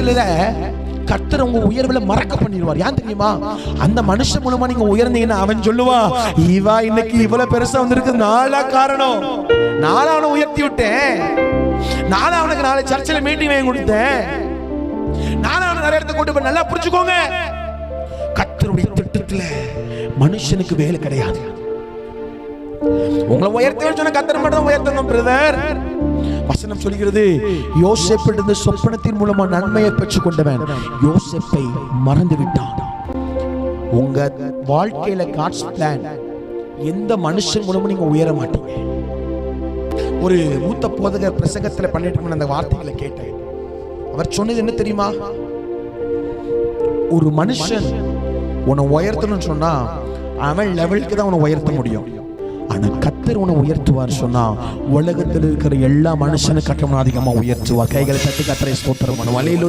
சிலரை கர்த்தர் உங்க உயர்வுல மறக்க பண்ணிடுவார். ஏன் தெரியுமா? அந்த மனுஷன் மூலமா நீங்க உயர்ந்தீங்கன்னா அவன் சொல்லுவா, இவா இன்னைக்கு இவ்வளவு பெருசா வந்திருக்கு, நாளா காரணம், நாளா அவனை உயர்த்தி விட்டேன், நாளா அவனுக்கு நாளை சர்ச்சில் மீட்டிங் வாங்கி கொடுத்தேன், நாளா அவனை நிறைய இடத்த கொண்டு போய். நல்லா புரிஞ்சுக்கோங்க, கர்த்தருடைய திட்டத்துல மனுஷனுக்கு வேலை கிடையாது. உங்களை உயர்த்த சொன்ன கர்த்தர் மட்டும் உயர்த்தணும் பிரதர். வசனம் சொல்கிறது, யோசேப்பிலிருந்து சொப்பனத்தின் மூலமா நன்மையை பெற்றுக் கொண்டவன் யோசேப்பை மறந்து விட்டான். உங்க வாழ்க்கையில காட்ஸ் பிளான் எந்த மனுஷன் மூலமும் நீங்க உயர மாட்டீங்க. ஒரு மூத்த போதகர் பிரசங்கத்துல பண்ணிட்டு அந்த வார்த்தைகளை கேட்டேன். அவர் சொன்னது என்ன தெரியுமா? ஒரு மனுஷன் உன்னை உயர்த்தணும்னு சொன்னா அவன் லெவலுக்கு தான் உன்னை உயர்த்த முடியும். ஆனா கர்த்தர் உன்னை உயர்த்துவார் சொன்னா உலகத்தில் இருக்கிற எல்லா மனுஷனும் கட்டணும் அதிகமா உயர்த்துவார். கைகளை தட்டி கர்த்தரை ஸ்தோத்திரம் பண்ணுவார்.